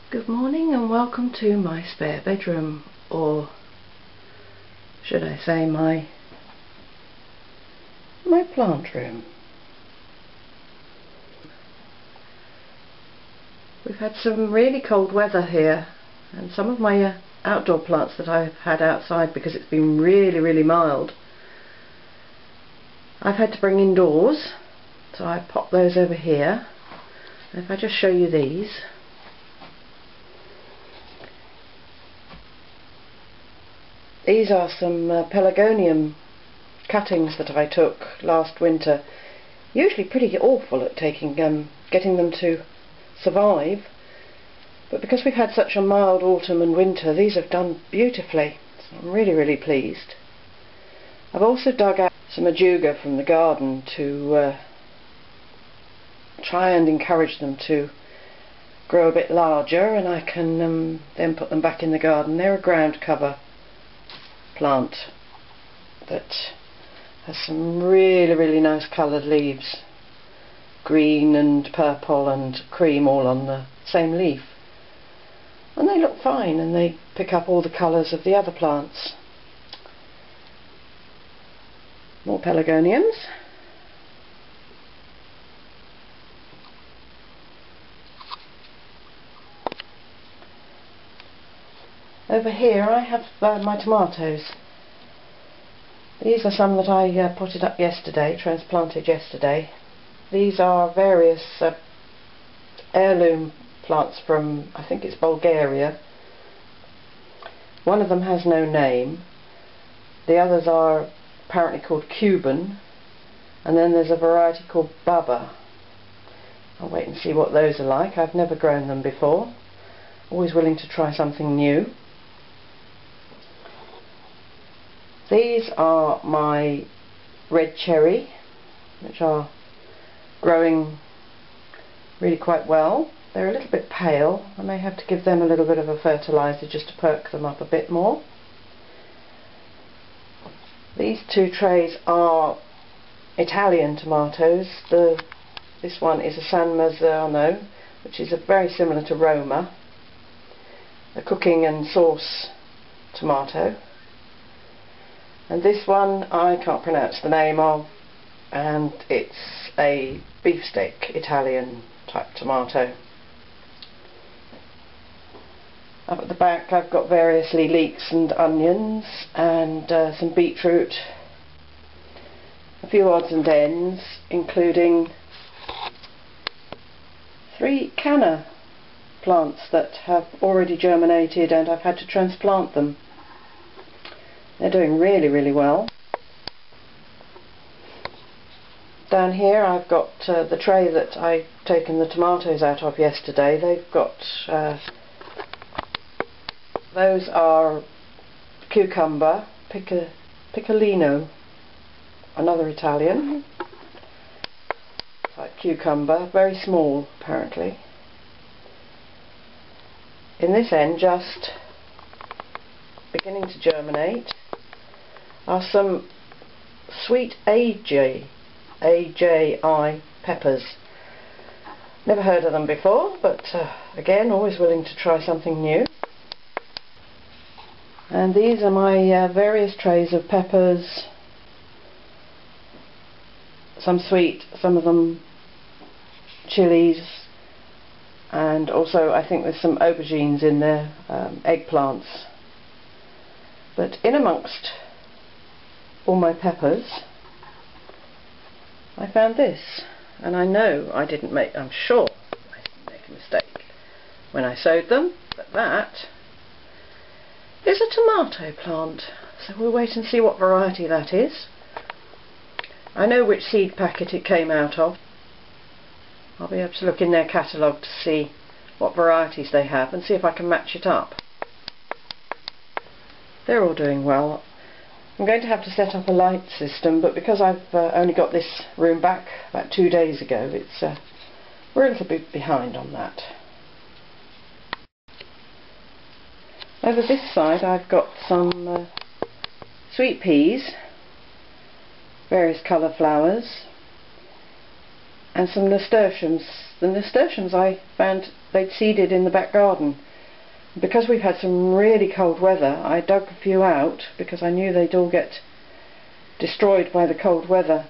Good morning and welcome to my spare bedroom, or should I say my plant room. We've had some really cold weather here, and some of my outdoor plants that I've had outside, because it's been really mild, I've had to bring indoors, so I popped those over here. And if I just show you these. These are some pelargonium cuttings that I took last winter. Usually pretty awful at getting them to survive, but because we've had such a mild autumn and winter, these have done beautifully. So I'm really pleased. I've also dug out some ajuga from the garden to try and encourage them to grow a bit larger, and I can then put them back in the garden. They're a ground cover plant that has some really nice coloured leaves, green and purple and cream all on the same leaf, and they look fine, and they pick up all the colours of the other plants. More pelargoniums. Over here I have my tomatoes. These are some that I potted up yesterday, transplanted yesterday. These are various heirloom plants from, I think it's Bulgaria. One of them has no name. The others are apparently called Cuban, and then there's a variety called Baba. I'll wait and see what those are like. I've never grown them before. Always willing to try something new. These are my red cherry, which are growing really quite well. They're a little bit pale. I may have to give them a little bit of a fertiliser just to perk them up a bit more. These two trays are Italian tomatoes. This one is a San Marzano, which is very similar to Roma, a cooking and sauce tomato. And this one I can't pronounce the name of, and it's a beefsteak Italian type tomato. Up at the back I've got variously leeks and onions, and some beetroot, a few odds and ends, including 3 canna plants that have already germinated, and I've had to transplant them. They're doing really well. Down here I've got the tray that I've taken the tomatoes out of yesterday. They've got those are cucumber, piccolino, another Italian type cucumber, very small apparently. In this end, just beginning to germinate, are some sweet AJI peppers. Never heard of them before, but again, always willing to try something new. And these are my various trays of peppers, some sweet, some of them chilies, and also I think there's some aubergines in there, eggplants. But in amongst all my peppers, I found this, and I know I'm sure I didn't make a mistake when I sowed them, but that is a tomato plant. So we'll wait and see what variety that is. I know which seed packet it came out of. I'll be able to look in their catalogue to see what varieties they have and see if I can match it up. They're all doing well. I'm going to have to set up a light system, but because I've only got this room back about 2 days ago, we're a little bit behind on that. Over this side I've got some sweet peas, various colour flowers, and some nasturtiums. The nasturtiums I found they'd seeded in the back garden. Because we've had some really cold weather, I dug a few out because I knew they'd all get destroyed by the cold weather.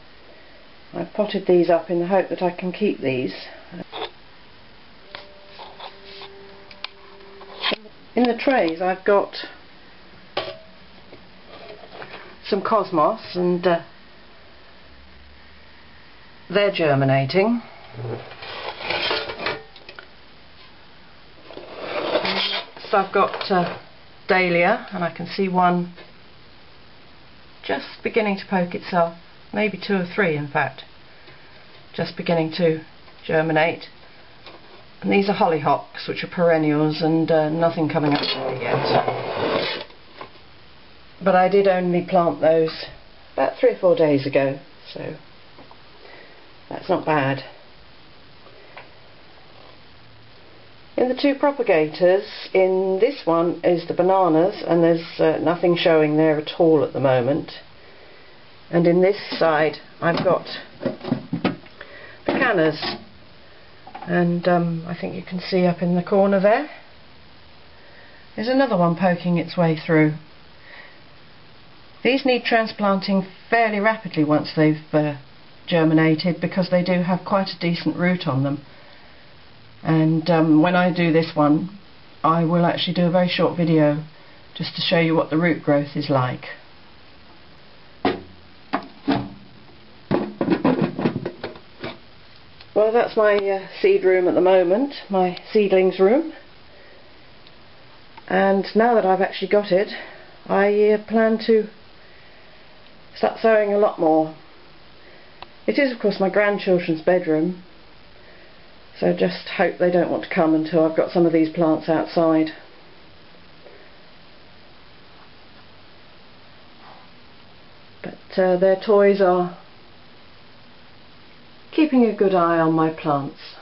I've potted these up in the hope that I can keep these. In the trays I've got some cosmos, and they're germinating. So I've got dahlia, and I can see one just beginning to poke itself, maybe 2 or 3 in fact, just beginning to germinate. And these are hollyhocks, which are perennials, and nothing coming up there yet. But I did only plant those about 3 or 4 days ago, so that's not bad. In the 2 propagators, in this one is the bananas, and there's nothing showing there at all at the moment. And in this side I've got the cannas, and I think you can see up in the corner there's another one poking its way through. These need transplanting fairly rapidly once they've germinated, because they do have quite a decent root on them. And when I do this one, I will actually do a very short video just to show you what the root growth is like. Well, that's my seed room at the moment, my seedlings room. And now that I've actually got it, I plan to start sowing a lot more. It is of course my grandchildren's bedroom, so just hope they don't want to come until I've got some of these plants outside. But their toys are keeping a good eye on my plants.